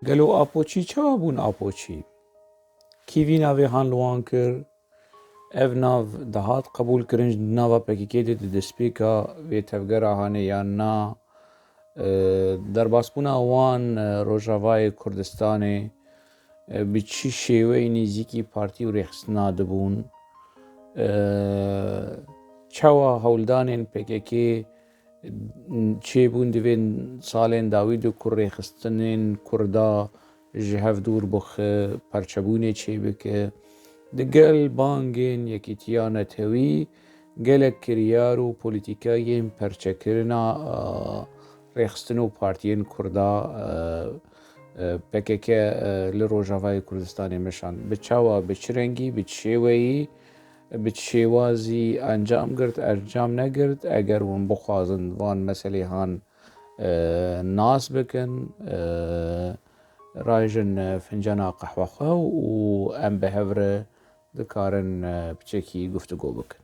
گلو آپوچی چا بون آپوچی کیوی ناوی هان لوان کر اف ناو دهات قبول کرنج ناوا پکیکی دی دسپیکا وی تفگر آهانه یا نا در باسپونا وان روژاوای کردستان به چی شیوه نزیکی پارتی و ریخسنا دبون چاوا هولدانین پکیکی چه بون دوین سالین داویدو کر ریخستنین کردا جهف دور بخ پرچبونه چه بکه دگل بانگین یکیتیانه توی گلک کریار و پولیتیکاین پرچکرنا ریخستن و پارتیین کردا پکیکه لروژاوای کردستانی مشان بچاوا بچرنگی بچشوی بچشوازی انجام گرد انجام نگرد اگر ون بخوازن وان مسئله هان ناس بکن راجن فنجانا قهوه خو و ام بهوره دکارن بچکی گفتگو بکن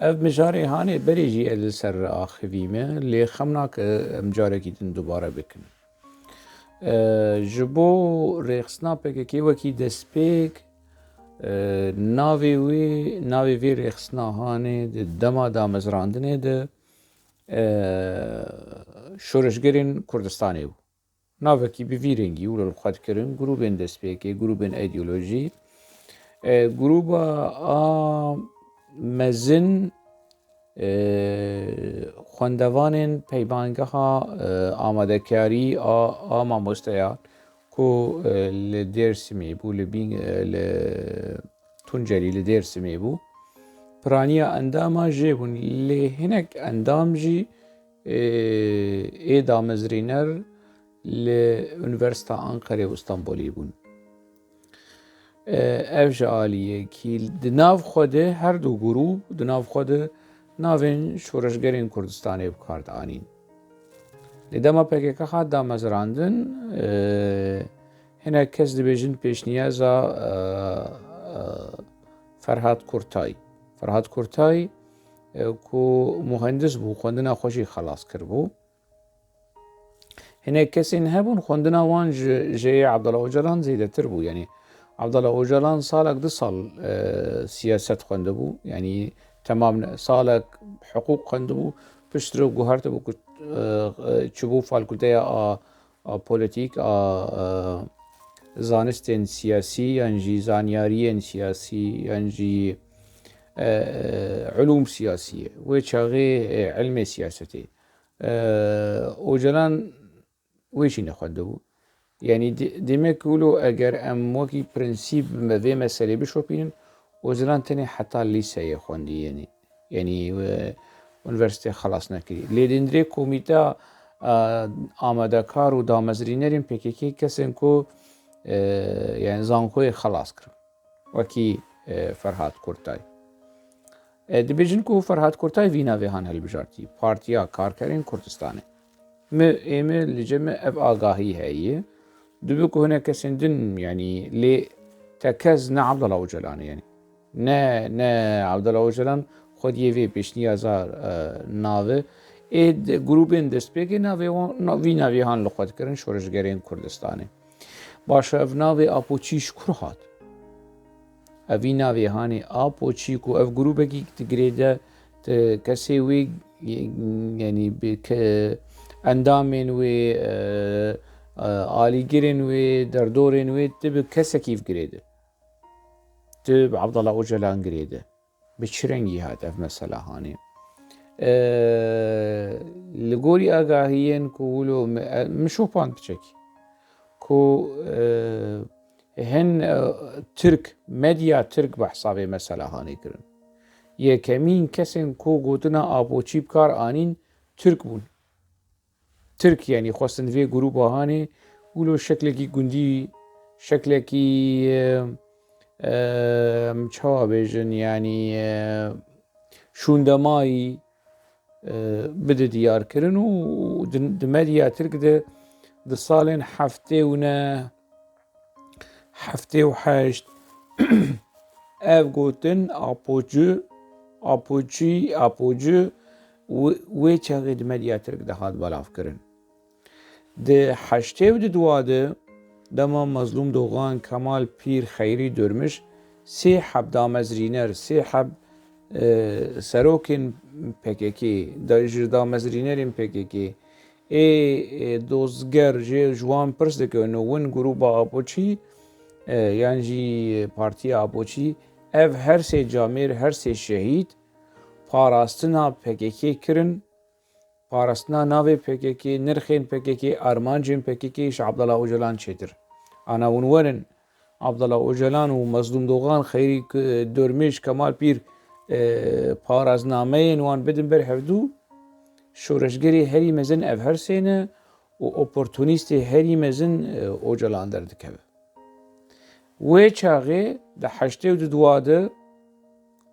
اف مجاری هانی بریجی ال سر آخویمه لی خمناک مجاری کیتن دوباره بکن جبو ریخسنا پککی وکی دسپیک ناوی وی ریخسنا هانی دما دامزراندنه ده شورشگرین کردستانی بو ناوکی بی رنگی ولو خود کرن گروبین دسپیکی گروبین ایدئولوژی گروبا مزن خواندوانین پیبانگه ها آماده کاری آما مستیان کو لدرسمی بو لتونجلی لدرسمی بو پرانیا انداما جیبون لهنک اندام جی دامزرینر لأونیورسیته آنقره و استانبولی بون اف عالیه کی دناو خوده هر دو گروه دناو خوده ناوین شورشگرین کردستانی بکارد آنین لدما پکیکا خاد دامزراندن هنه کس دبیجن پیش نیازا فرهاد کورتای کو مهندس بو خوندنا خوشی خلاص کر بو هنه کسی هبون خوندنا وان جی عبدالله اوجلان زیده تر بو یعنی عبدالله اوجلان سالک 2 سال سیاست خونده بو یعنی تمام سالک حقوق خونده بو پشتر گوهرت بو چبو فالکولته پولیتیک زانستین سیاسی یعنی زانیارین سیاسی یعنی علوم سیاسیه و چاقی علم سیاستی اوجلان ویشی نخونده بو یعنی demek ولو اگر ام وکی پرنسیب موی مسئله بشوپین اوزلان تنی حتی لیسه خوندی یعنی اونیورسیته خلاص نکری لیدندری کمیته آماده کار و دامزرینرین پکیکی کسین کو یعنی زانکوی خلاص کرد وکی فرهاد کورتای دبیجن کو فرهاد کورتای وینا ویهان هل بجارتی پارتیا کارکرین کردستانه ایمه لجمع اف آگاهی هایی دبی که هنه کسین دن یعنی لی تکز نه عبدالله اوجلان یعنی نه عبدالله اوجلان خود یه پیش نیازار ناوه اید گروبین دست بگی ناوی هان لخواد کرن شورشگرین کردستانه باشه اف ناوی آپوچیش کرهات اوی ناوی هانی آپوچی کو اف گروبگی تگریده کسی وی یعنی اندامین وی آلیگرین وی دردورین وی تب کسی کیف گریده تب عبدالله اوجلان گریده بچرنگی هات اف مسئله هانی لگوری آگاهیین کولو مشوپان بچکی کو هن ترک مدیا ترک بحثابه مسئله هانی کرن یکمین کسین کو گوتنا آبوچی بکار آنین ترک بون ترک یعنی خواستن وی گروه هانی ولو شکلکی گندی شکلکی چه بیجن یعنی شوندمایی بده دیار کرن و دمدیا ترک ده سالین هفته و هشت اف گوتن آپوچی وی چاقی دمدیا ترک ده هاد بلاف کرن ده هشته و ده دواده دما مظلوم دوغان کمال پیر خیری درمش سه حب دامزرینر سه حب سروکن پککی دامزرینرین پککی دوزگر جوان پرس دکن ون گروه آپوچی یعنی جی پارتی آپوچی ev her se camir her se şehit parastina PKK kirin parastina navê PKK nirxên PKK armancên PKK ji Abdullah Öcalan çêtir. Ana hûn werin Abdullah Öcalan û Mazlûm Dogan xeyrî Dörmêj Kemal Pîr paraznameyên wan bidin ber hevdû şoreşgerê herî mezin ev her sê ne û oportunîstê herî mezin Öcalan derdikeve. Wê çaxê di heştê û di dûa de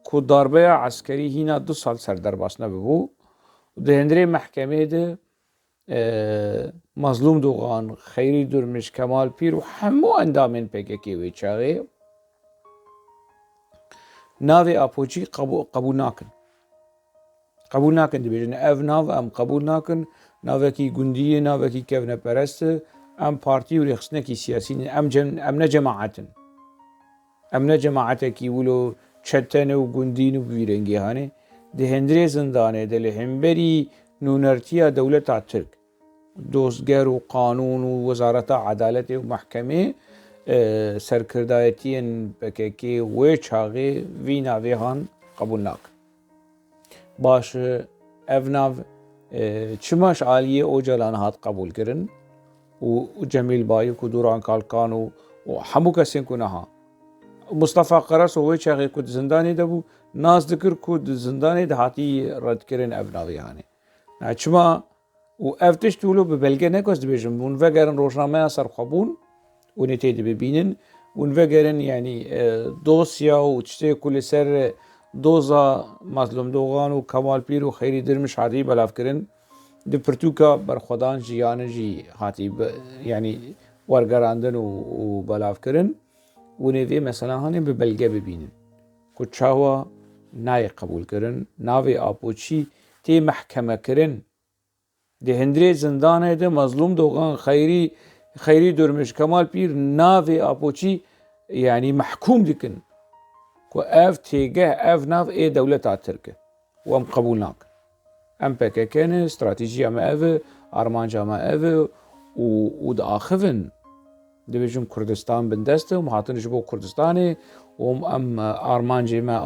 ku darbeya eskerî hîna 2 sal serderbasne bibû di hindirê mehkemê de Mazlûm Dogan, Xeyrî Durmuş, Kemal Pîr û hemû endamên PKK wê çaxê navê Apoçî qebûl nakin. Qebûl nakin dibêjin ev nav em qebûl nakin navekî gundî ye navekî kevneperest e em partî û rêxistinekî siyasî ne em ne cemaetin. Em ne cemaetekî wilo çetene û gundîn û bîrengîhanê di hindirê zindanê de li hemberî nûnertiya dewleta Tirk dozger û qanûn û wezareta edaletê û mehkemê serkirdayetiyên PKK wê çaxê vî navê han qebûl nakin. Baş ev nav çima ji aliyê Öcalan hat qebûl kirin û Cemîl Bayîk û Duran Kalkan û hemû kesên ku neha Mustafa Qaraso wê çaxê ku di zindanê de bû nas dikir ku di zindanê de hatî redkirin ev navê hanê. Çima û ev tişt wilo bi belge nekes dibêjin hûn vegerin rojnameya serxwebûn hûn ê tê dibibînin hûn vegerin yanî dosya û tiştê ku li ser doza Mazlûm Dogan û Kemal Pîr û Xeyrî Dirmiş hatî belavkirin di pirtûka berxwedan jiyanê jî hatî yanî wergerandin û belavkirin hûn ê vê mesela hanê bi belge bibînin ku çawa nayê qebûl kirin navê Apoçî tê mehkemekirin di hindirê zindanê de Mazlûm Dogan Xeyrî Durmuş Kemal Pîr navê Apoçî yanî mehkûm dikin ku ev têgeh ev nav ê dewleta Tirk e û em qebûl nakin. Em PKK ne stratêjiya me ev e armanca me ev e û diaxivin dibêjin Kurdistan bin dest e û hatin ji bo Kurdistanê û em armancê me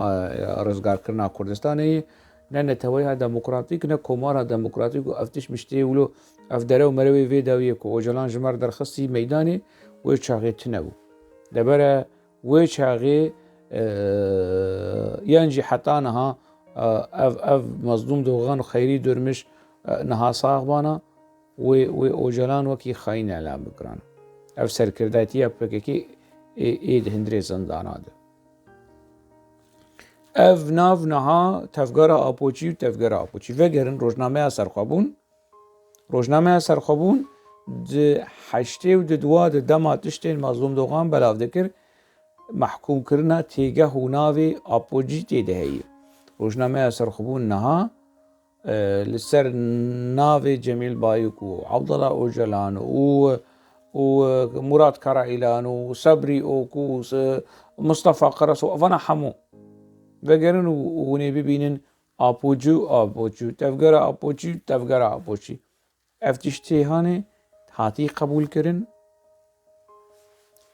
rizgarkirina Kurdistanê ne neteweya demokratîk ne komara demokratîk û ev tişt miştê wilo ev dere û merewê vê dawiyê ku Öcalan ji mer derxistî meydanê wê çaxê tune bû. Debere wê çaxê yan jî heta niha ev Mazlûm Dogan û Xeyrî Durmuş niha saxbana wê Öcalan wekî xaîn elan bikirin. Ev serkirdayetiya PKK ê di hindirê zindana de. Ev nav niha tevgera Apoçî û tevgera Apoçî vegerin rojnameya serxwebûn rojnameya serxwebûn di heştê û di dûa de dema tiştên Mazlûm Dogan belav dikir mehkûmkirina têgeh û navê Apoçî tê de heye. Rojnameya serxwebûn niha li ser navê Cemîl Bayîk û Abdullah Öcalan û Murat Karaîlan û Sebrî Ok û Mustafa Qaraso evana hemû vegerin û hûn ê bibînin Apoçî tevgera Apoçî tevgera Apoçî ev tişt tê hanê hatî qebûl kirin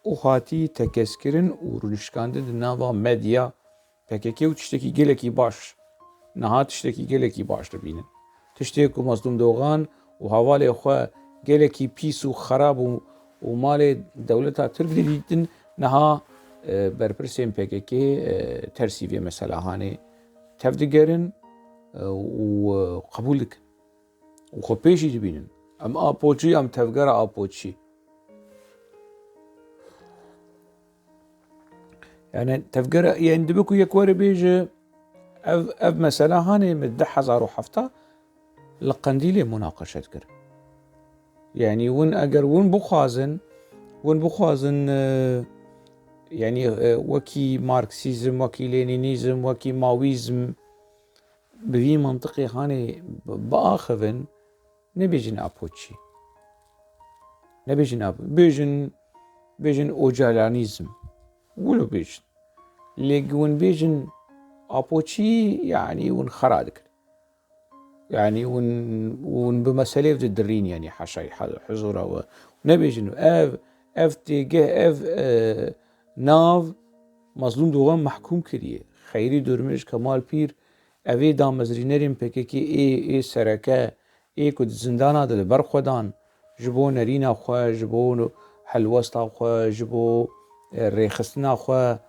û hatî tekeskirin û rûnişkandin di nava medya PKK û tiştekî gelekî baş niha tiştekî gelekî baş dibînin. Tiştê ku Mazlûm Dogan û hevalê xwe gelekî pîs û xerab û malê dewleta Tirk didîtin niha berpirsên PKK tersî vê mesela hanê tev digerin û qebûl dikin û xwe pêşî dibînin em Apoçî em tevgera Apoçî. Yani tevgera yani dibe ku yek were bêje ev mesela hanê min 2007 li Qendîlê münaqeşet kir. Yani hûn eger hûn bixwazin yani wekî Marksîzm, wekî Lenînîzm, wekî Mawîzm bi vî mantiqê hanê biaxivin nebêjin Apoçî. Nebêjin bêjin بيجن اوجالانيزم ولو بيجن لقون بيجن ابوشي يعني ون خرادك يعني ون بمسألة الدرين يعني حشاي حزورة ونبيجن اف تيجه اف ناف مظلوم دوغان محكوم كريه خيري دورمش كمال بير اوی دامزرینرین پککی ای سرکه ای کد زندانا دل برخودان جبو نرینا خواه جبو حلوستا خواه جبو ریخستنا خواه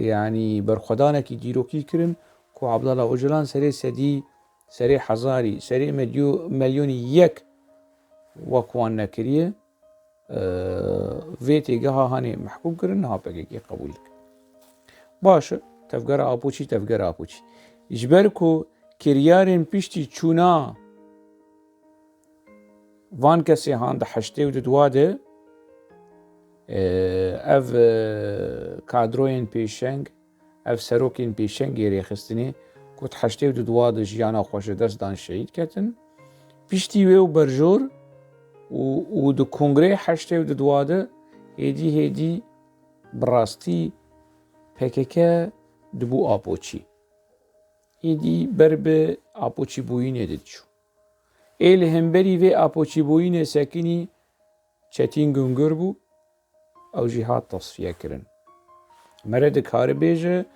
يعني برخودانا کی دیروکی کرن کو عبدالله اوجلان سری سدی سری حزاری سری مليونی یک وکوان نکریه ویتی گها هانی محکوم کرن ها پککی قبول باشه تفجر آپوچی تفجر آپوچی اجبرکو کریارین پیشتی چونا وان کسی هاند حشته و دواده اف کادروین پیشنگ اف سروکین پیشنگ یری خستنی کت حشته و دواده جیانا خوش دست دان شهید کتن پیشتی و برجور و دو کنگره حشته و دواده هدی براستی پککه دبو آپوچی ایدی بربه آپوچی بوینه دیدشو ایل همبری و آپوچی بوینه سکنی چتین گنگر بو او جهاد تصفیه کرن مرد کار بیجه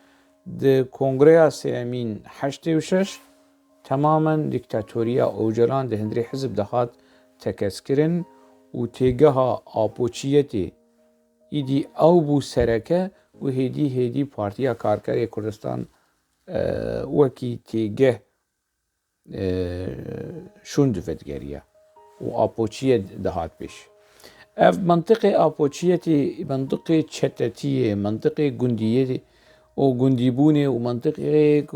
ده کنگره سیمین 86 تماما دیکتاتوریا اوجلان ده هندری حزب دهات تکس کرن و تیگه ها آپوچیتی ایدی او بو سرکه و هدی پارتیا کارکر کردستان وکی تیگه شون دفتگریه و آپوچیه دهات بیش اف منطقه آپوچیتی منطقه چتتیه منطقه گندیه و گندیبونه و منطقه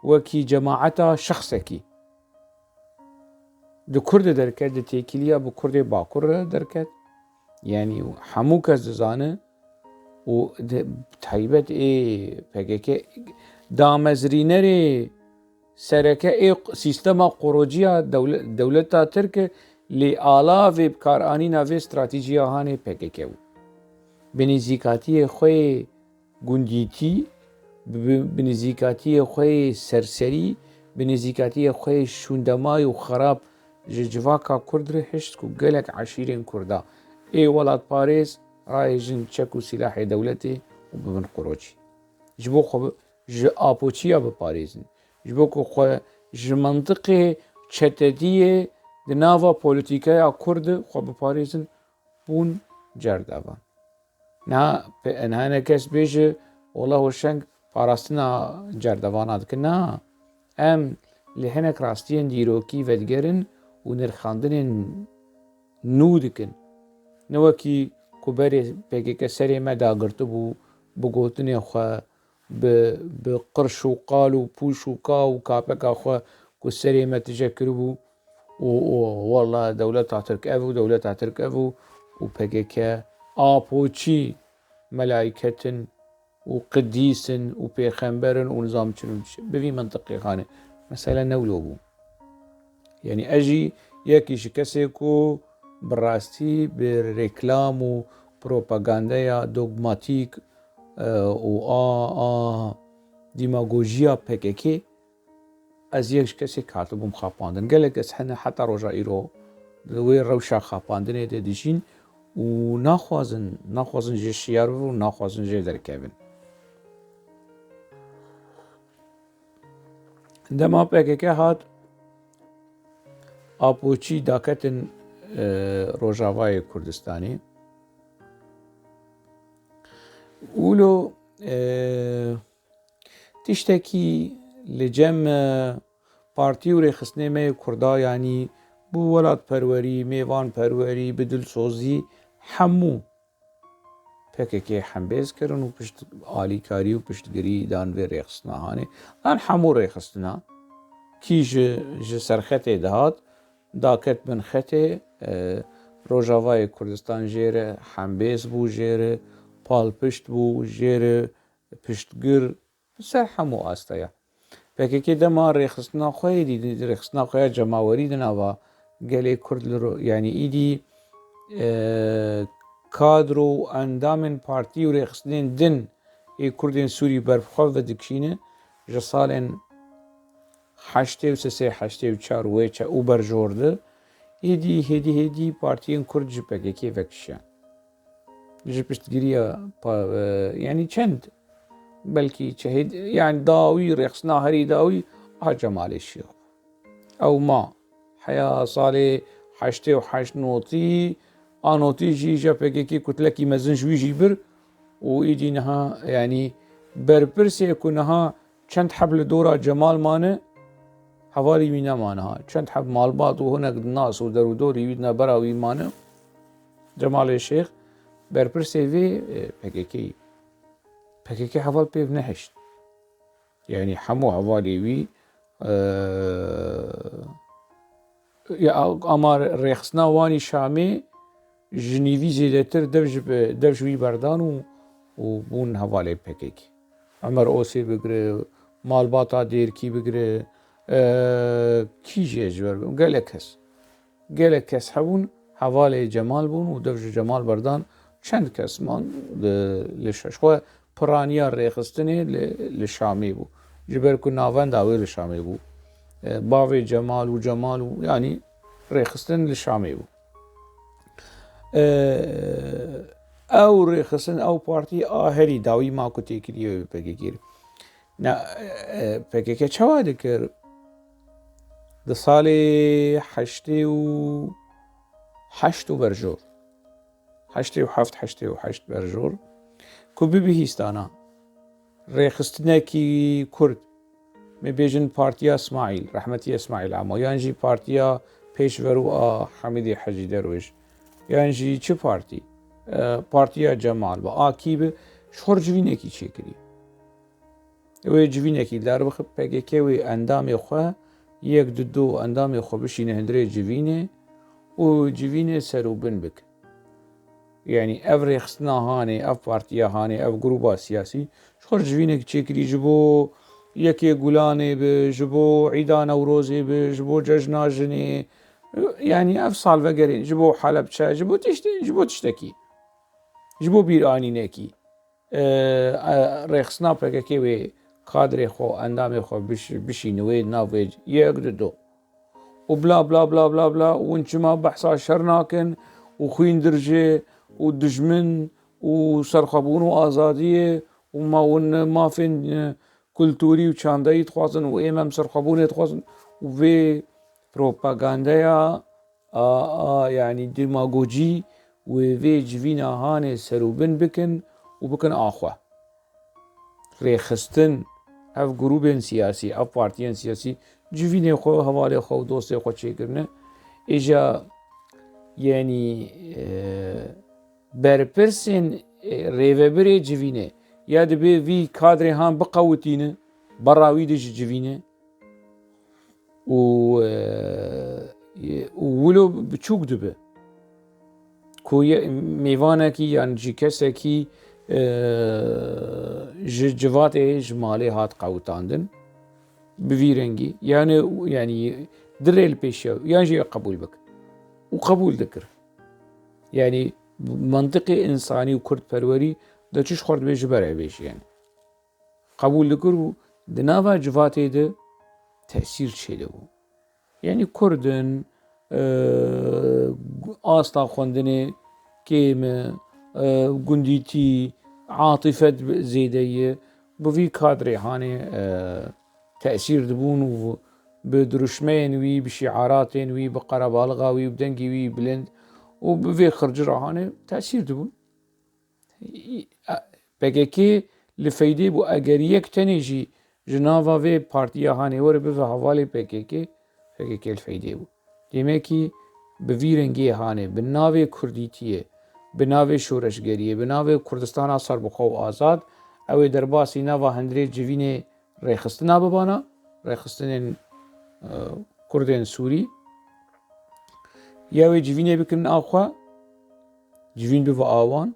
وکی جماعتا شخصکی دو کرد درکت دو تیکیلیا بو کرد باکر درکت يعني حمو كزانه و تايبت پکک دامزرينري سركه سيستما قروجيا دولتا ترك لآلاف بكارانينا في استراتيجيا هاني پکک بنزيكاتي خوي گنديتي بنزيكاتي خوي سرسري بنزيكاتي خوي شوندماي و خراب جواكا كردر حشت كو قلق عشيرين كردا ولاد باريس رايجن تشكو سلاح دولتي وبمن قروجي جبو خو ج آپوچيا بپاريزن جبو خو ج منطقه چتديه دناوا پوليتيكا كرد خو بپاريزن بون جرداوان نه کس بيجه والله وشنگ پاراستنا جرداوانات كنا ام لهنك راستين ديروكي ودگرن و نرخاندن نودكن نوکی کوبری پکک سری مدا گرت بو بگوتنی خو به قرش و قال و پوش و کا و کاپکا خو کو سری متجکر بو و والله دولت ترک ابو دولت ترک ابو و پکک آپوچی ملائکتن و قدیسن و پیغمبرن و نظام چنون ببین منطقی خانه مثلا نولو بو يعني اجي يكيش كسيكو براستي بريكلام و بروباغاندا دوغماتيك و ديماغوجيا بككي از يكش كسي كاتو بوم خاپاندن قالك اسحنا حتى روجا ايرو وي روشا خاپاندن ديشين و ناخوازن جي شيار و ناخوازن جي دركابن عندما بككي هات آپوچی داکتن روجاوای کردستانی اولو تشتكي لجم پارتی و ریخستنه می کردا یعنی بو ولاد پروری میوان پروری بدل سوزی همو پککی حنبیز کرن و پشت آلی کاری و پشتگری دان و ریخستنه هانه دان همو ریخستنه کی ج سرخط دهات داکت من خطه روجاوای کردستان جیره حنبیز بو جیره پال پشت بو جیره پشتگر سر همو آستایا پککی دما ریخستنا خوی دی ریخستنا خوی جماوری دنا و گلی کرد لرو یعنی ایدی کادر و ئەندامên partî û rêxistinên din ê Kurdên Sûrî berxwe vedikşîne ji salên 83-84 û berjor de hêdî partiyên Kurd ji PKK vekişiyan. Ji piştgiriya yanî çend belkî çehêd yani dawî rêxistina herî dawî a Cemalê Şîx. Ew ma heya salê 88 notî a notî jî ji PKK kutlekî mezin ji wî jî bir û êdî niha yanî berpirsê ku niha çend heb li dora Cemal mane hevalî wî nemane ha. Çend heb malbat û hinek nas û derûdorî wî ne bera wî mane Cemalê Şêx berpirsê vê PKK'yî. PKK heval pêv nehişt. Yani hemû hevalê wî ama rêxistina wanî Şamê ji nîvî zêdetir dev ji wî berdan û bûn hevalê PKK. Emer Osê bigire, malbata Dêrkî bigire, kî jî ji ber gelek kes hebûn hevalê Cemal bûn û dev ji Cemal berdan çend kes man li şeşxwe piraniya rêxistinê li Şamê bû. Ji ber ku navenda wê li Şamê bû. Bavê Cemal û yanî rêxistin li Şamê bû. Ew rêxistin ew partî a herî dawî ma ku têkiriye PKK. PKK çawa dikir? Di salê 88 berjor 87-88 berjor ku bibihîstana rêxistinekî Kurd mêbêjin Partiya İsmaîl, Rehmetiya İsmaîl Amo yan jî Partiya Pêşverû a Hemîdê Hecî Derwêj yan jî çi partî? Partiya Cemal bi a kî bi ji xwe civînekî çêkiriye. Wê civînekî derbixi PKK wê endamê xwe yek di do endamê xwe bişîne hindirê civînê û civînê serûbin bike. Yani ev rêxistina hanê, ev partiya hanê, ev grûpa siyasî ji xwe civînekî çêkirî ji bo yekê Gulanê bi, ji bo Îda Newrozê bi, ji bo cejna jinê yani ev salvegerên ji bo Helepçe ji bo tiştekî. Ji bo bîranînekî rêxistina PKK wê kadrê xwe endamê xwe bişîne wê nav wê yek di do û bla hûn çima behsa şer nakin û xwîn dirjê û dijmin û serxwebûn û azadiyê û ma hûn mafên kulturî û çandayî dixwazin û êm em serxwebûnê dixwazin û vê propagandeya yani demagojî vê civîna hanê serûbin bikin û bikin axwe. Rêxistin ev grûpên siyasî, ev partiyên siyasî civînê xwe, hevalê xwe û dostê xwe çêkirine êja yanî berpirsên rêvebirê civînê ya dibe vî kadrê han biqewitîne bera wî de ji civînê û wilo biçûk dibe ku mêvanekî yan jî kesekî ji civatê ji malê hat qewitandin bi vî rengî yanî dirê li pêşiya yan jî qebûl bike û qebûl dikir. Yani mantiqê însanî û Kurdperwerî de çi ji xwe dibe ji ber hevêjiyane. Qebûl dikir û di nava civatê de tesîr çêdibû. Yani Kurdin asta xwendinê kêm e gundîtî atifet zêde bi vî kadrê hanê tesîr dibûn û bi duruşmeyên wî, bi şiaratên wî, bi qerebaliqa wî, bi dengê wî bilind û bi vê xircira hanê tesîr dibûn. PKK li feydê bû eger yek tenê jî ji nava vê partiya hanê were bive hevalê PKK li feydê bû. Demekî bi vî rengê hanê bi navê kurdîtiyê, bi navê şoreşgeriyê, bi navê Kurdistana serbixwe û azad ew ê derbasî nava hindirê civînê rêxistina bibana, rêxistinên Kurdên Sûrî ya wê civînê bikin axwe, civîn bibe awan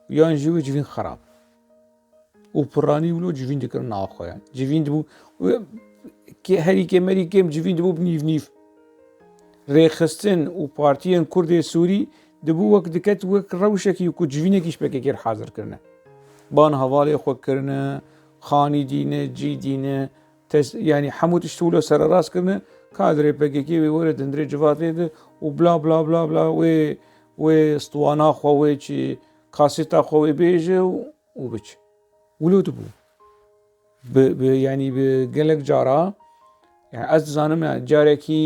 yan jî wê civîn xerab û piranî wilo civîn dikirin axwe yan. Civîn dibû herî kêm civîn dibû nîv. Rêxistin û partiyên Kurdê Sûrî دبو وەک دکەت وەک ڕەوشێکی و جوینێکیش پێکێکێر حازرکردنە بان هەواڵێ خۆکردنە خانی دینە جی دینە ینی هەموو تشت لە سەر ڕاستکردنە کادرێ پێکێکی وێ وەرە دەندرێ جواتێدە و بلا بلا بلا بلا وێ ستواناخواوێ چی کاسێتا خۆی بێژە و بچ ولو دبوو ینی گەلێک جارا ئەس دزانم جارێکی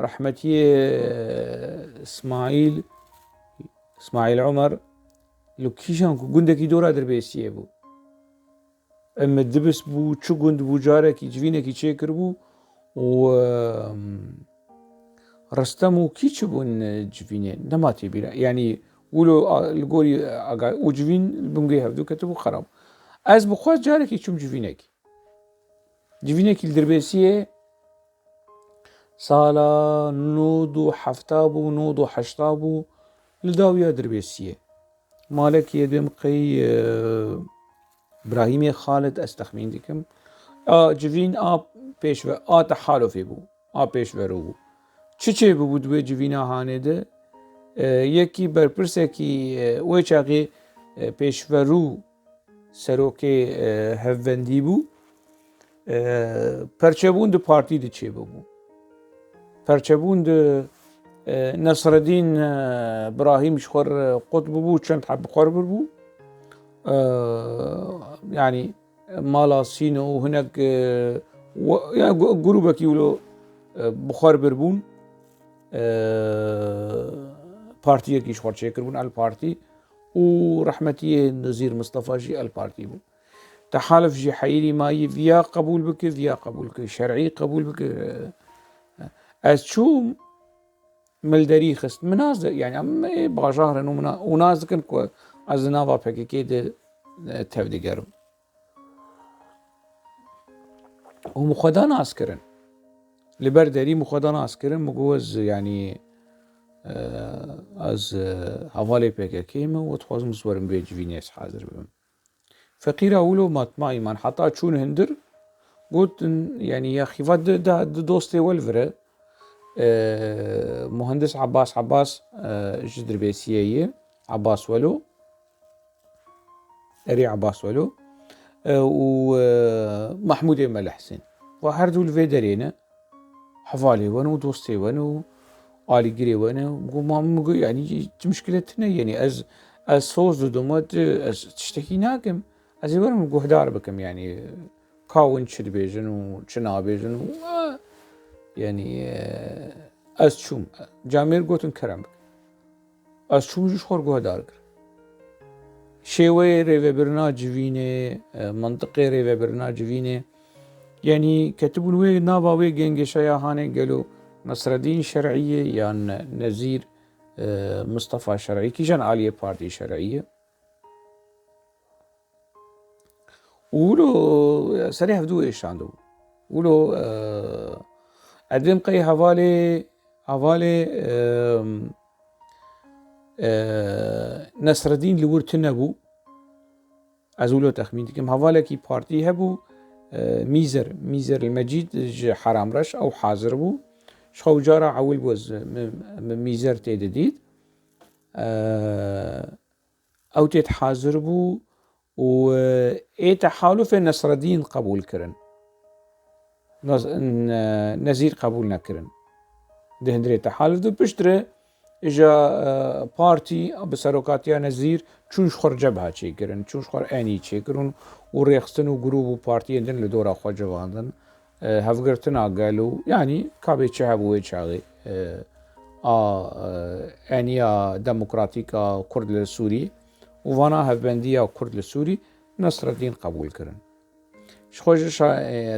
ڕەحمەتی ئسماعیل عومەر لە کیژان و گوندێکی دۆرا دەربێسیە بوو ئەمە دبست بوو چ گوند بوو جارێکی جوینێکی چێ کرد بوو و ڕستەم و کیچ بوون جوینێ نەماتی بیرە ینی ولو گۆری و جوین بنگەی هەفتوو کەتە بوو خراپ ئەس بخواست جارێکی چوم جوینێکی دەربێسیە ساڵە 1970 بوو 1980 بوو لە داویە دەربێسیە مالێکی دوێم قەی براهیمێ خالت ئەس تەخمین دیکەم جوین پێشوە تەحالۆفێ بوو پێشوەرە بوو چێ بوو دوێ جوینە هانێدە یەکی بەرپرسێکی وێ چاقێ پێشوەرو سەرۆکێ هەڤەندی بوو پەرچەبوون دە پارتی دچێ بوو پەرچەبوون نەسرەدین براهیم شخۆر قوت بوو چەند حەب بخۆر بوو ینی ماڵاسین و هەنێک گروبەکی ولۆ بخۆر ببوون پارتیەکیش خۆرچێ کردبوون ئەل پارتی و ڕەحمەتی نزیر مستەفاژی ئەل پارتی بوو تەحالف ژی حەیری مایی ڤیا قبول بکە ڤیا قبول کرد شەرعی قبول بکە ئەس چووم ملدەری خست مناز ینی ئەمە باژارن و ناز دکن کۆ ئەز ناوا پێکێکێ تەودیگەرم و مخۆدا ناسکردن لەبەر دەری مخۆدا ناسکردن مگوز ینی ئەز هەواڵێ پێکەکەیمە و تخوازم زوەرم بێ جوینێس حازر بم فەقیرە ولۆ ماتمایمان حتا چوون هەندر گوتن ینی یاخیڤات دۆستێ وەلڤرە مهندس عباس ji dirbêsiyê ye Abbas Welo erê Abbas Welo û Mahmûdê Melihsên ve her du li vê derê ne hevalê wen û dostê wen û alîgirê wen e got yanî çi mişkilet tune yenî ez soz didim ez tiştekî nakim ez ê werim guhdar bikim yanî kawin çi dibêjin û çi nabêjin û ینی ئەس چووم جامێر گوتن کەرم بکە ئەس چوومژیش خۆر گۆدار کرد شێوەیە ڕێوەبرنا جوینێ منطقێ ڕێوەبرنا جوینێ ینی کەتبوون وێ ناوا وێ گەنگێشەیە هانێ گەلو نەسرەدین شەرعیە یان نەزیر مستەفا شەرعی کیژان عالیە پارتی شەرعیە ولۆ سەری هەفتوو ئێشاندە بوو ولۆ ئەدێم قەی هەواڵێ نەسرەدین لە ورتە نەبوو ئەز ولۆ تەخمین دیکەم هەواڵێکی پارتی هەبوو میزەر المەجید حرامڕەش ئەو حازر بوو شخەو جارە عەول بۆ میزەر تێدەدیت ئەو تێت حازر بوو و ئێ تەحالوفێ نەسرەدین قبول کردن نەزیر قبول نەکردن دەهێنرێت تەحالف دو پشترە ئێژا پارتی بە سەرۆکاتیا نەزیر چونش خۆر جەبها چێکردن چونش خۆر ئەنی چێکردن و ڕێخستن و گروپ و پارتیێندن لە دۆرا خۆجەواندن هەفگرتنا گەل و ینی کابێ چه هەبووێ چاغێ ئەنیە دەموکراتیکا کورد لە سووری ووانا هەفبەندیە کورد لە سووری نەسرەدین قبول کردن خۆش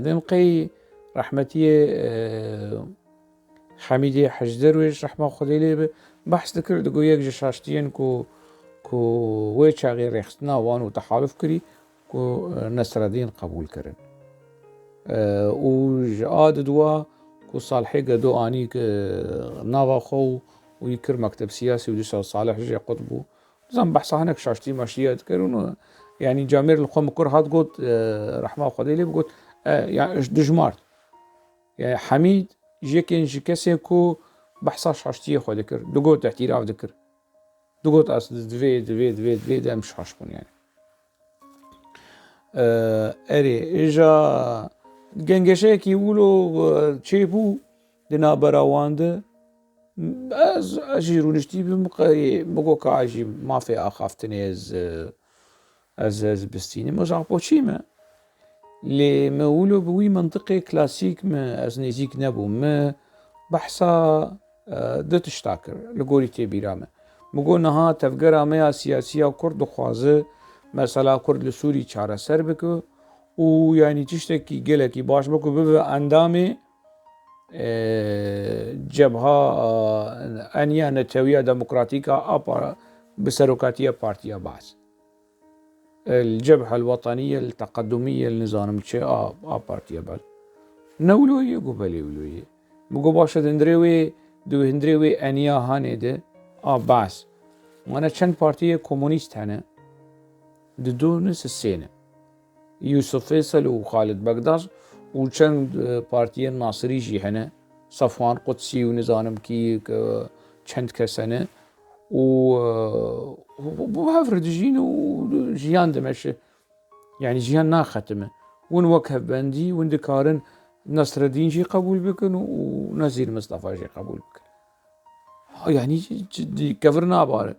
دەم قەی ڕەحمەتیە حەمیدێ حەجدەروێش ڕەحمە خودەی لێ بەحس دەکرد دەگو یەک ژە شاشتیەن کو وێ چاغی ڕێخستنا وان و تەحالف کردی کو نەسرەدین قبول کردن و ئا ددووە کو ساڵحێگە دۆ ئانی ناوا خۆ وی کرد مەکتەب سیاسی و دیسا ساڵح ژێ قوت بوو زان بەحسا هەنێک شاشتی مەشیە دکردن ینی جامێر لە خۆم کوڕ هات گوت ڕەحمە خودەی لێ بگوت دژمارد حەمید ژێکێن ژی کەسێک و بەحسا شاشتیە خۆ دەکرد دەگوت احتیراف دەکرد دوت أصل دوی دم شاش بون يعني أري إجا جنگشه کی ولو چه بو دنا براوانده از اجيرونشتي بمقو كاجي ما في اخافتني از بستيني مزاق بوشيما لي ما ولو بوي منطقي كلاسيك ما از نزيك نبو ما بحثا دتشتاكر لقولي تبيرامه مقول نها تفقر ما سياسية كرد خوازه مثلا كرد لسوري چاره سر بكو و يعني تشتكي قلكي باش بكو ببا اندامي جبهة أنيا نتوية ديمقراطية بسروكاتية بارتيا بعث الجبهة الوطنية التقدمية النظام بارتيا بعث نولوية قبلي ولوية بقو باشا هندريوي أنيا هاني ده بعث وانا چند بارتية كومونيست هنا دو نص السنة يوسف فيصل وخالد بغداد وچند بارتية ناصري جي هنا صفوان قدسي ونظام كي چند كسنة وهفرد جين وجيان دمش يعني جيان ناختمه ون وكهف بندي وندكارن نصر الدين جي قبول بكن ونزير مصطفى جي قبول بكن يعني كفرنا باره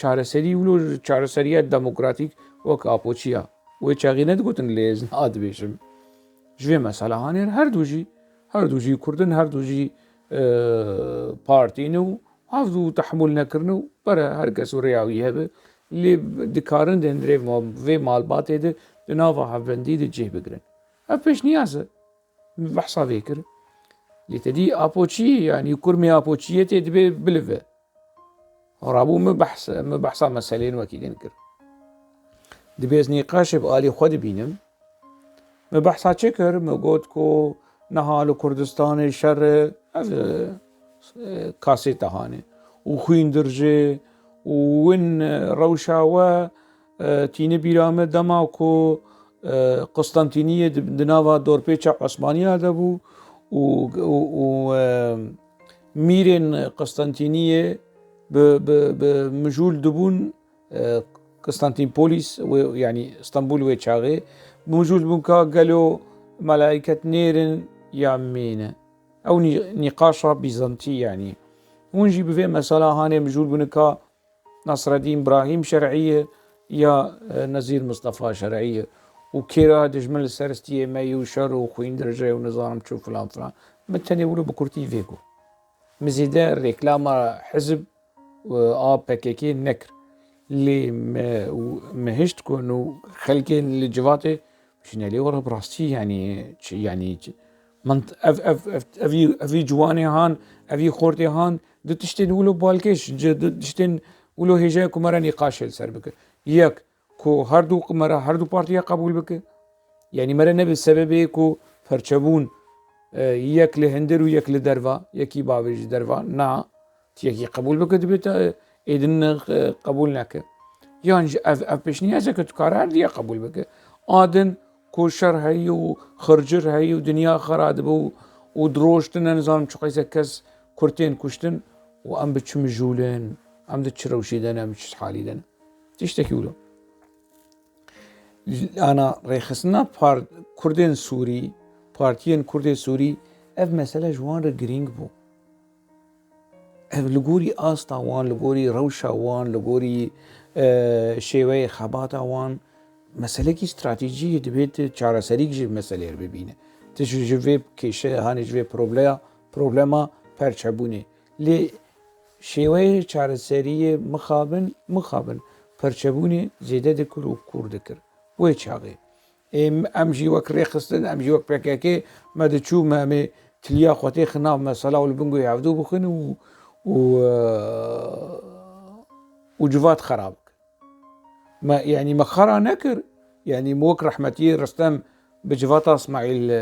چارەسەری ولو چارەسەریە دموکراتیک وەک ئاپۆچیە وی چاغینە دگوتن لێز نادبێشم ژێ مەسەلا هەنێر هەردووژی کوردن هەردووژی پارتین و هەفتوو تەحمل نەکردن و بەرە هەرکەس و ڕێیاوی هەبێ لێ دکارن دێنرێ vê malbatê de di nava hevbendî de cih bigirin ev pêşniyaz e behsa vê kir lê tedî apoçiyê yanî kurmê apoçiyê tê dibe bilive رابو ما بحثا مسألين وكيدين كر دبيز نقاش بآلي خود بينم ما بحثا چكر ما قد كو نهالو كردستان شر كاسي تهاني وخوين درجة وين روشا و تين بيرامة دماكو قسطنطينية دناوا دور بيچا عثمانية دبو و ميرين قسطنطينية بمجول دبون قسطنطينبوليس يعني اسطنبول ويتشاغي بمجول بونكا قالوا ملائكة نيرن يامينة أو نقاشة بيزنطي يعني ونجيب في مسألة هاني مجول بونكا نصر الدين إبراهيم شرعية يا نزير مصطفى شرعية وكيرا دجمل السرستية ما يوشر وخوين درجة ونظام تشوف فلان متني ولو بكورتي فيكو مزيدا ريكلاما حزب PKK نكر اللي ما هشت كونوا خلقين اللي جواتي مش نالي ورا براستي يعني منط أفي جواني هان أفي خورتي هان دو تشتين ولو بالكش دو تشتين ولو هجاء كمرة نقاش السر بك ياك كو هردو كمرة هردو بارتيا قبول بك يعني مرة نبي السبب كو فرشبون ياك لهندر وياك لدروا ياكي بابج دروا نا تيجي قبول بك دبيت إذن قبول نك يعني أبشني هذا كتكرر دي قبول بك آدن كوشر هاي وخرجر هاي ودنيا خراد بو ودروشتن نظام شقيسة كز كرتين كشتن وأم بتشم جولين أم بتشروشي دنا مش حالي دنا تشتكي له أنا رخصنا كردين سوري بارتيين كردين سوري أف مسألة جوان رجرينج بو لغوري آستا وان لغوري روشا وان لغوري شیوه خباتا وان مسئله کی استراتیجی دبیت چاره سریک جی مسئله رو ببینه تجربه کشه هانی جوه پروبلما پرچبونه لی شیوه چاره سری مخابن پرچبونه زیده دکر و کور دکر وی چاقه ام جی وک ریخستن ام جی وک پرکاکه مده چو مامه تلیا خواته خناف مسئله و لبنگو یعودو بخن وجوات خراب ما يعني مخرا نكر يعني موك رحمتي رستم بجفاتا اسماعيل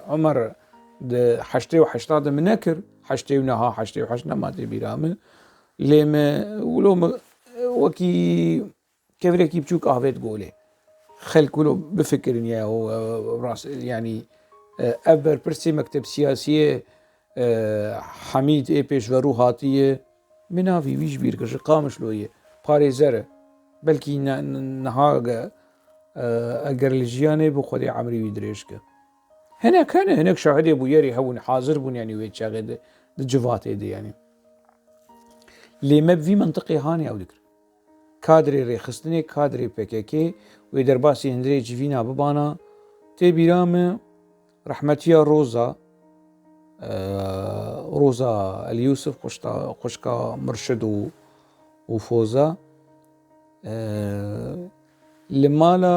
عمر حشتي وحشتا من نكر حشتي ونها حشتي وحشنا ما تبيرامه لما ولو وكي كيف بتشوك اهبت قولي خل كله بفكر يا هو راس يعني ابر برسي مكتب سياسيه حميد اي بيشورو هاتيه منافي ويش بيركش قامش لويه پارێزەرە بەلکی نەها ئەگەر لە ژیانێ بۆ خۆی عەمری درێژکە هەنێک شاهدێ بوو یەری هەبوون حاضر بوون ینی وێ چاغێ جڤاتێ ینی لێمە بڤی منطقی هاانی ئەو دکرد کادرێ ڕێخستنێ کادرێ پێکێکێ وێ دەرباسی هەندرێ جڤینا ببانە تێبیرامە ڕەحمەتیە ڕۆزا ئەلیوسف خوشکا مرشد و فۆزە لە ماڵە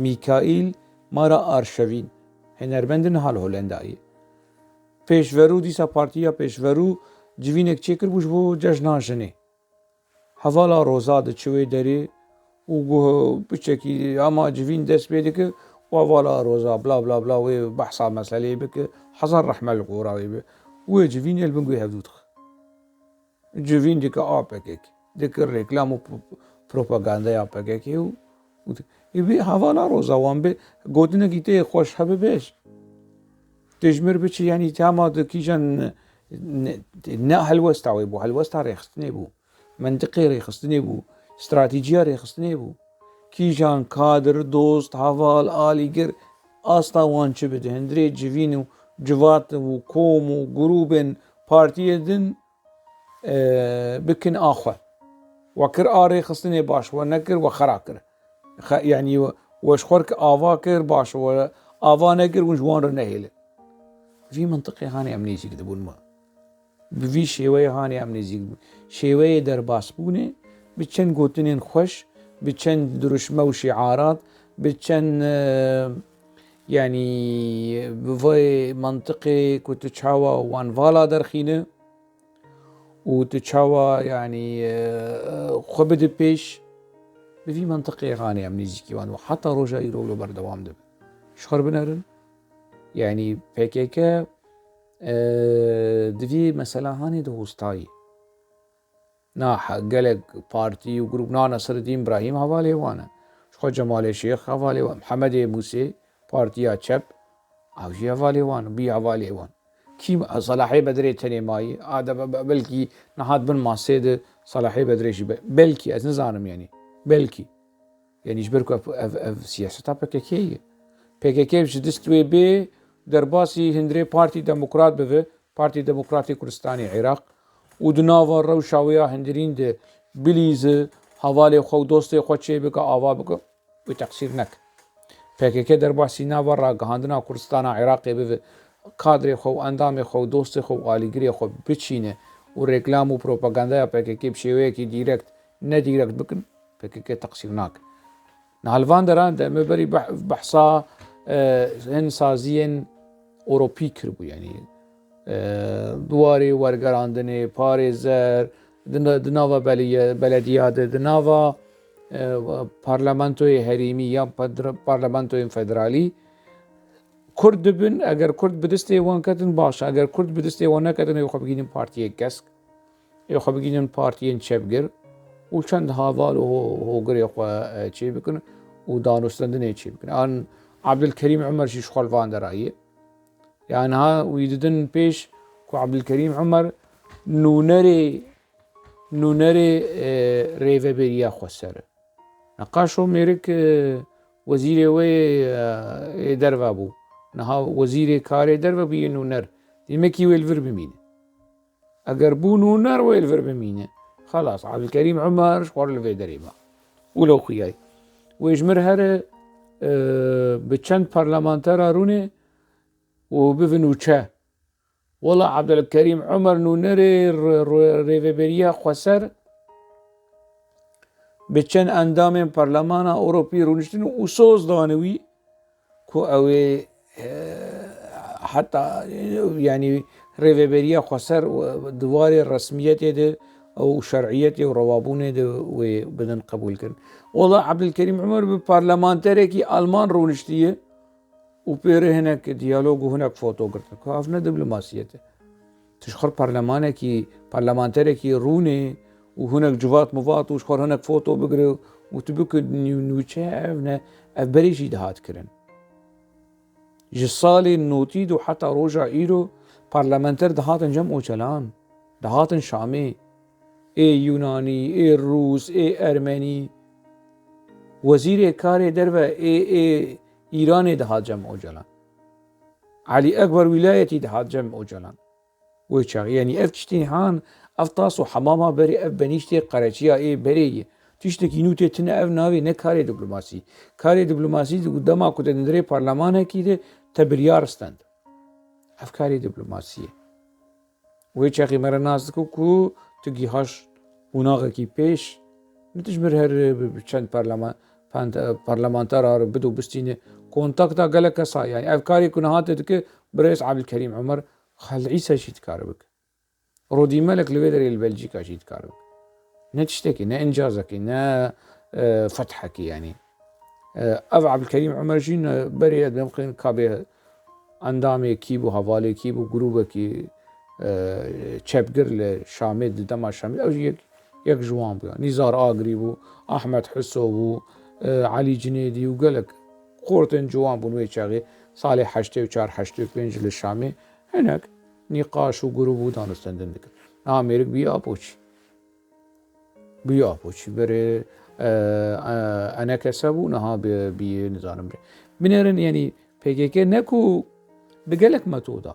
میکائیل مارە ئارشەڤین هێنەرمەندن هەڵ هۆلەندایە پێشڤەرû دیسا پارتیە پێشڤەرû civînek çêkir bû ji bo cejna jinê hevala roza diçûwê derê û biçekî ama civîn dest pê dike û hevala roza bla bla bla wê behsa meseleyê bike hezar rehme li qora wê be wê civîn ê li bin wê hevdû dixe civîn dike a PKK dikir rêklam û propagandaya PKK û wê hevala roza wan bê gotinekî tê xweş hebe bêj têjmir biçî yanî tema di kîjan ne helwesta wê bû helwesta rêxistinê bû منطقê rêxistinê bû stratîjiya rêxistinê bû kîjan kadir dost heval alîgir asta wan çi bide hindirê civîn û civat û kom û grûbên partiyê din bikin a xwe we kir a rêxistinê baş we nekir we xera kir yanî weşxwar ki ava kir baş we ava nekir hûn ji wan re nehêlin vî mintiqê hanê em nêzîk dibûn me bi vî şêweyê hanê em nêzîk bûn şêweyê derbasbûnê bi çend gotinên xweş bi çend duruşme û şiarat bi çend yanî bi vê mintiqê ku tu çawa wan vala derxîne û tu çawa yanî xwe bide pêş bi vî mintiqê hanê em nêzîkî wan heta roja îro li berdewam dibe ji xwe binerin yanî PKK divê mesela hanê di hostayê na gelek partî û grûp na Nesreddîn Ibrahîm hevalê wan e ji xwe Cemalê Şêx hevalê wan Mihemedê Musê partiya çep ew jî hevalê wan bî hevalê wan kî Selahê Bedrê tenê mayî belkî nehat bin masê di Selahê Bedrê jî belkî ez nizanim yanî belkî yanî ji ber ku ev siyaseta PKK ye PKK ji dist wê bê derbasî hindirê Partî Demokrat bibe Partî Demokratê Kurdistanê Iraq û di nava rewşa wê ya hindirîn de bilîze hevalê xwe û dostê xwe çê bike ava bike wê teqsîr neke PKK derbasî nava ragihandina Kurdistana Iraqê bibe kadrê xwe û endamê xwe û dostê xwe û alîgirê xwe biçîne û rêklam û propagandaya PKK bi şêweyekî dîrekt nedîrekt bikin PKK teqsîr nake nihalivan deran de me berî behsa hin saziyên Ewropî kiribû yanî duwarê wergerandinê parêzer di nava belediya de di nava parlamentoyê herêmî yan parlamentoyên federalî Kurd dibin eger Kurd bi distê wan ketin baş eger Kurd bi distê wan neketin ê xwe bigînin partiyê kesk ê xwe bigînin partiyên çepgir û çend heval û hogirê xwe çê bikin û danûstandinê çê bikin an Abdülkerîm Umer jî ji xwe li van de rayê yani ha wî didin pêş ku Abdülkerîm Umer nûnerê rêveberiya xwe ser e neqaşo mêrik wezîrê wê ê derve bû niha wezîrê karê derve bûye nûner demekî wê li vir bimîne eger bû nûner wê li vir bimîne xelas Abdülkerîm Umer ji xwe li vê derê ma û lew xiyayî wê ji mir here bi çend parlamentera rûnê û bivin û çe wela Abdülkerîm Umer nûnerê rêveberiya xwe ser bi çend endamên Parlemana Ewropî rûniştin û soz dane wî ku ew ê heta yanî rêveberiya xwe ser diwarê resmiyetê de ew şerعiyetê û rewabûnê de wê bidin qebûl kirin wela Abdülkerîm Umer bi parlamenterekî Alman rûniştiye û pêrê hinek diyalog û hinek foto girtin ku ev ne diplomasiyet e tu ji xwe parlamenterekî rûnê û hinek civat mivat û ji xwe hinek foto bigire û tu bikî nûçe ev ne ev berê jî dihat kirin ji salê notîd û heta roja îro parlamenter dihatin cem Oçelan dihatin Şamê ای یونانی ای روس ای ارمنی وزیر کار در و ای ایران ده جمع اوجلان علی اکبر ولایتی ده جمع اوجلان وچا یعنی اف تشتین هان اف تاسو حماما بری اف بنیشتی قرچیا ای بری تشتی کی نوته تنه اف ناوی نه کار دیپلماسی دما کو دندره پارلمان کیده تبریارستند اف کار دیپلماسیه وچا کی مر ناز کو تگی هاش اوناغه کی پیش نتجبر هر چند پارلمانتار بدو بستینه كونتاكتا قالك صا يعني افكاري كنا هاتك برئيس عبد الكريم عمر خال عيسى شيت كاربك رودي ملك لويدري البلجيكا شيت كاربك نتشتكي نا انجازك نا فتحك يعني اب عبد الكريم عمر جين بري ممكن كابي اندامي كيبو حوالي كيبو جروبك تشابجر لشامي دما شامي او يك جوان بو نزار اغري بو احمد حسو بو علي جنيدي وقالك قورتن جوان بون ويشاغي صالح حشتي وشار حشتي وبينج للشامي هناك نقاش وجروب ودانستن دندك امريك بيا بوشي بري انا كسبو نها بنظام بنرن يعني PKK نكو بقالك متودا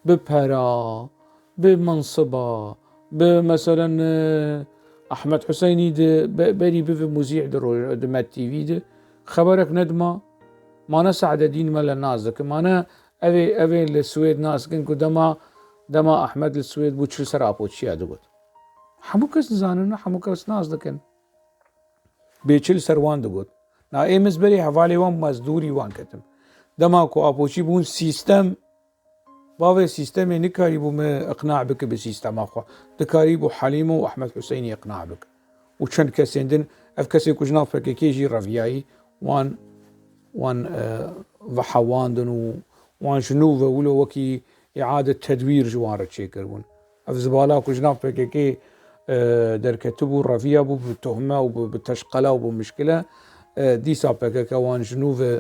ببهرا بمنصبه بمثلا احمد حسيني بري بمذيع دمات تي في خبرك ندمه مانا سعد الدين ملا نازك مانا أبي السويد ناس كنكو دما أحمد السويد بوتشل سرابو تشيا دوت حموكس زاننا حموكس ناس دكن بيتشل سروان دوت نا إيمز بري حوالي وان مزدوري وان كتم دما كو أبوشي بون سيستم باوي سيستم نكاري بو ما إقناع بك بسيستم أخوا دكاري بو حليمو وأحمد حسيني إقناع بك وشن كسيندن أفكسي كوجنا فكيكيجي رفياي وان وحواندن وان شنو ولو وكي إعادة تدوير جوار تشيكرون أفزبالا كوجنا فكيكي در كتبو الرفيا بو بالتهمة وبالتشقلة وبمشكلة دي سابكا وان شنو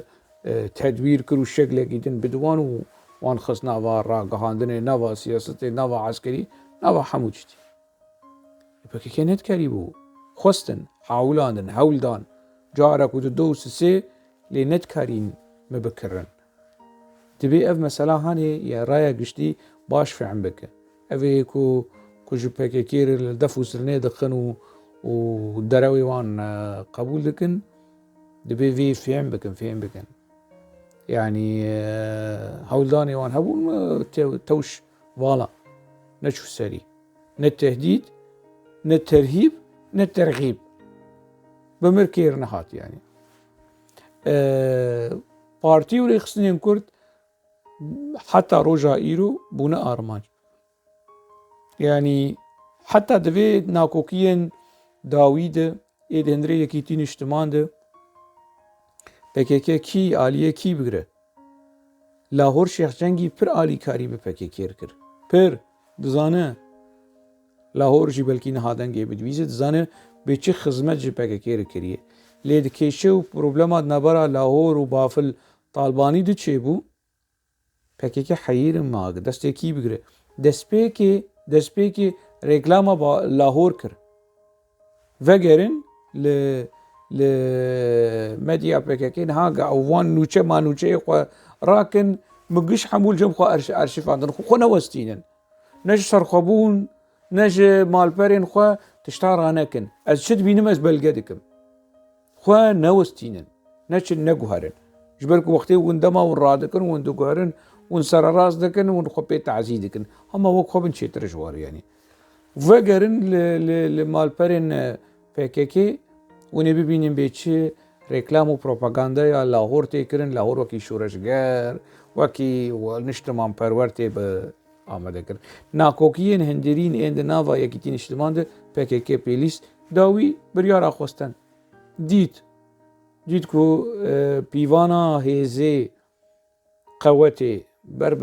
تدوير كرو الشكل جدا بدوان وان خص نافا راقهاندن نافا سياستي نافا عسكري نافا حموجتي فكيكي نت كريبو خستن حاولاندن هولدان جارك ودو سي لنت كارين مبكرن تبي اف مثلا هاني يا رايا قشتي باش في عمبك افي كو جو بكيكير الدفو سرني دقن ودراوي وان قبول دكن دبي في عمبكن يعني هولداني وان هبون توش فوالا نشوف سري نت تهديد نت ترهيب نت ترغيب بمركير نهات يعني بارتي ولي خصني كرد حتى روجا ايرو بونا ارمانج يعني حتى دفي ناكوكيين داويد ايد هندري يكيتين اجتمان ده PKK کی آلیه کی بگره لاهور شیخ جنگی پر آلی کاری به PKK کر پر دزانه لاهور جی بلکی نهادنگی بدویزه دزانه به چه خدمت جی PKK کریه لید کشه و پروبلمات نبرا لاهور و بافل طالبانی ده چه بو PKK حیر ماغ دسته کی بگره دسپی که رکلاما با لاهور کر وگرن لمديا PKK نهاجا وان نوچه ما نوچه خو راكن مقش حمول جم خو ارشيف عندن خو نوستينن نج سرخبون نج مالبرين خو تشتار انكن از شد بينمز بلقدكم خو نوستينن نج نغهرن جبرك وقتي وندما ورادكن وندغهرن ونسر راس دكن ونخو بيت عزيدكن هم وقخو بنشيتر جوار يعني وگرن لمالبرين PKK ونی ببینیم به چه رکلام و پروپاگاندا یا لاهور تکرن لاهور وکی شورشگر وکی ونشتمان پرورتی به آمده کرد ناکوکیین هندرین اند ناوا یکی تین اشتمان ده PKK پیلیس داوی بریار آخوستن دید کو پیوانا هیزه قوتی بر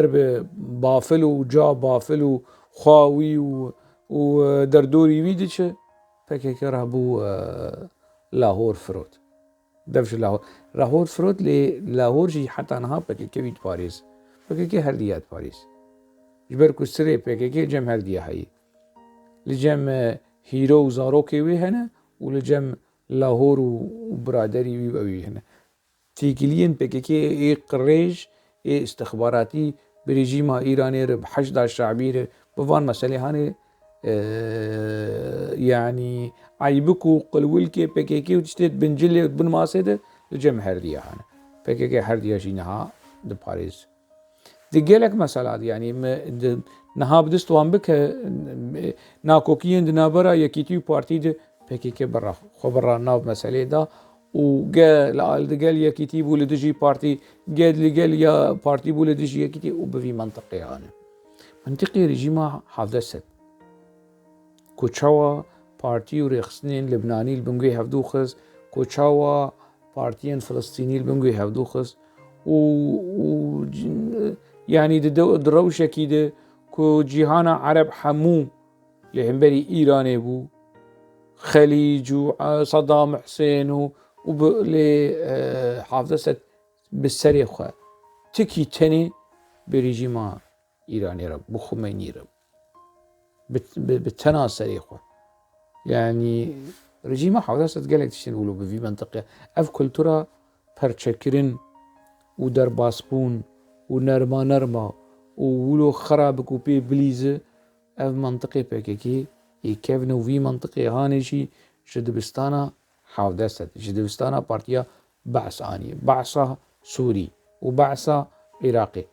به بافل و جا بافل و خواوی و در دوری ویدی چه PKK رابو لاهور فرود دفش لاهور فرود لاهور جي حتى انها PKK ويد باريس PKK هرديات باريس جبركو سري بيكيكي جم هردية هاي لجم هيرو وزاروكي وي هنا ولجم لاهور وبرادري وي هنا تيكلين بيكيكي اي قريش اي استخباراتي بريجيما ايراني بحشد الشعبي بفان مسألة هاني يعني عيبكو قلولكي بيكيكي وتشتت بنجلي وبن ماسده لجم هردية هنا بيكيكي هردية جينها دي باريس دقيلك مسألة يعني نهاب دستوان بك ناكوكيين دنابرا يكيتيو بارتي دي بيكيكي برا خو برا ناف مسألة دا وقال دقال يكيتي بولي دجي بارتي قال يا بارتي بولي دجي يكيتي وبفي منطقي هانا منطقي رجيمة حافظت كوتشاوا بارتي وريخسنين لبناني البنقوي هفدوخز كوتشاوا بارتيين فلسطيني البنقوي هفدوخز و يعني دروشة كده كو جيهانا عرب حمو لهمبري إيراني بو خليج وصدام حسين حافظت بالسريخة تكي تاني بريجيما إيراني رب بخميني رب بالتنا سريخة يعني رجيما حافظت قالك تشتنقولوا بفي منطقة أف كولتورا برشكرين ودر باسبون ونرما نرما وولو خرابك وبي بليزة اف منطقي بكيكي يكيفنو في منطقي هانيشي جدبستانا حافظت جدبستانا بارتيا بعث آنية بعثة سوري وبعثة عراقي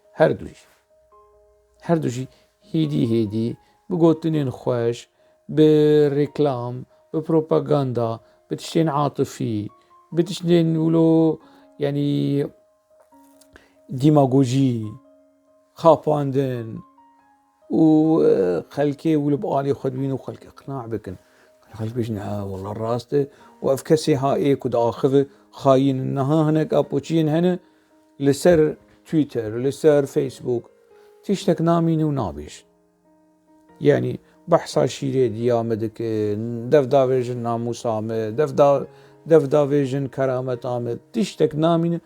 هردوشي هيدي بقوتنين خوش بريكلام ببروباغندا بتشتين عاطفي بتشتين ولو يعني ديماغوجي خافاندن وخلكي ولبقالي خدوين وخلكي اقناع بكن خلك بيش والله الراسته وافكسي هاي كود اخذ خاين انها هناك ابوتشين هنا لسر تويتر لسر فيسبوك تشتك نامين ونابيش يعني بحثا شيري ديامدك دفدا فيجن ناموس عامل دفدا فيجن كرامة عامل تشتك نامين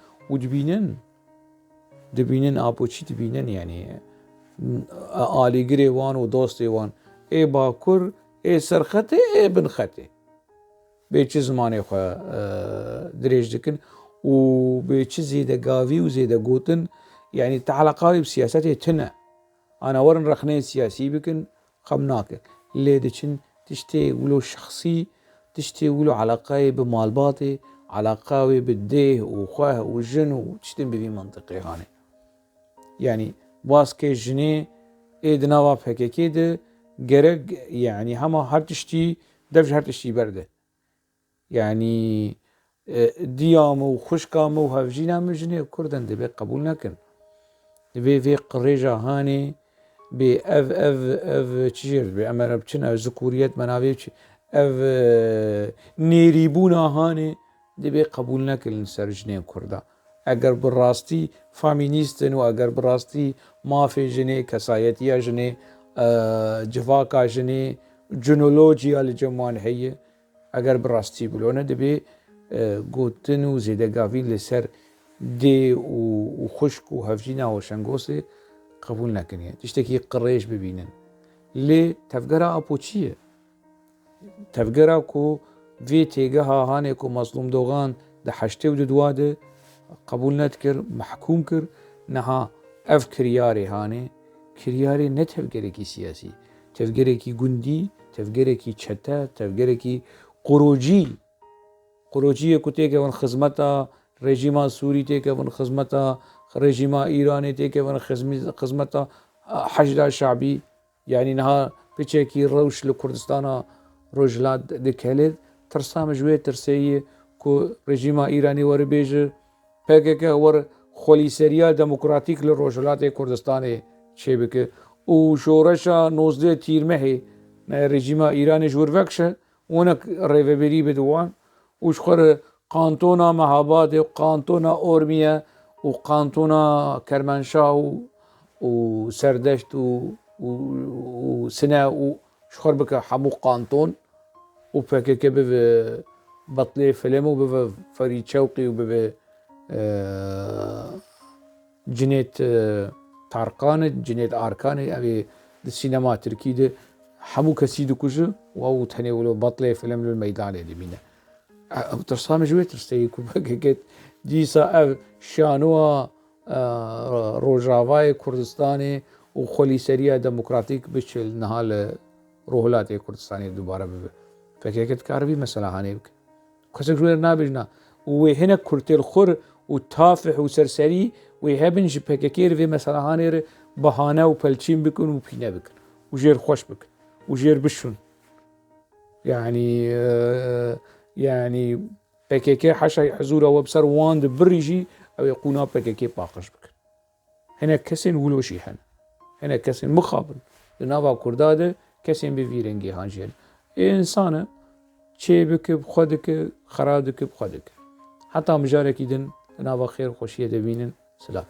دبينن ابوتشي دبينن يعني آلي قريوان ودوستي وان اي باكر اي سرخته اي بنخته بيتش زماني خواه دريج دكن وبيتش زيدا قاوي وزيدا قوتن يعني تعلقاتي بسياساتي تنا انا ورن رخنين سياسي بكن خمناك اللي دكن تشتي ولو شخصي تشتي ولو علاقاي بمالباتي علاقاوي بالديه وخواه والجن وتشتم بذي منطقي هاني يعني باسكي جني ايدنا بحكي ده جرق يعني هما هرتشتي دفج هرتشتي برده يعني ديامو وخشكامو وهفجينا من جني كردن دبي قبول نكن دبي في قريجة هاني بي اف تشير بأمر بچنا ذكوريات منابيش اف نيريبونا هاني دبي قبول نكن سر جني كردا اگر براستي فامينيستن واگر براستي مافي جني كسايتيا جني جفاكا جني جنولوجيا لجمان هي اگر براستي بلونه دبي قوتن وزيدا قافين لسر دي وخشك وهفجينا وشنغوسي قبول نكن تشتكي قريش ببينن ليه تفقرا ابوچيه تفقرا كو في تيغها هاني كو مظلوم دوغان ده حشتي ودواده قبول نتكر محكوم كر نها اف كرياري هاني كرياري نتفقركي سياسي تفقركي قندي تفقركي چتا تفقركي قروجي كتيك ون خزمتا رژیما سوری تيك ون خزمتا رژیما ايراني تيك ون خزمتا حشد شعبي يعني نها بيچكي روش لكردستانا روجلات دكهلد ترسام جوي ترسيه كو رژیما ايراني ور بيج PKK ور خولي سريا ديمقراطيك لروجلات كردستان شبكه و شورشا 19 تيرمه رژیما ايراني جوروكشه ونك ريفبري بدوان وشخر قانتونا مهاباد وقانتونا اورميه وقانتونا كرمانشاه وسردشت وسنا وشخر بك حمو قانتون وبكك بطلي فيلم وبف فريد شوقي وبف جنيت تاركان جنيد أركان أبي السينما تركي ده حمو كسيد كوجو واو تهني ولو بطلة فيلم للميدان اللي بينا ترسام جوي ترستيكو بقيت ديسا شانوا روجافاي كردستاني وخلي سريع ديمقراطيك بش النهال روهلات كردستاني دوباره ببه فكيكت كاربي مثلا هاني بك خسك جوير نابجنا وهنا كرتيل خور وتافح وسرسري ويهبنج بكيكير في مثلا هاني بهانه وبلشين بكن وبينا بكن وجير خوش بكن وجير بشون يعني بكيكي حشا حزوره وبسر واند بريجي او يقونا بكيكي باقش بكن هنا كسين ولوشي هنا كسين مخابل لنابا كرداده كسين بفيرنجي هانجيل إنسانه چه بك بخودك خرادك بخودك حتى مجارك يدن لنابا خير خوشية دبينن سلام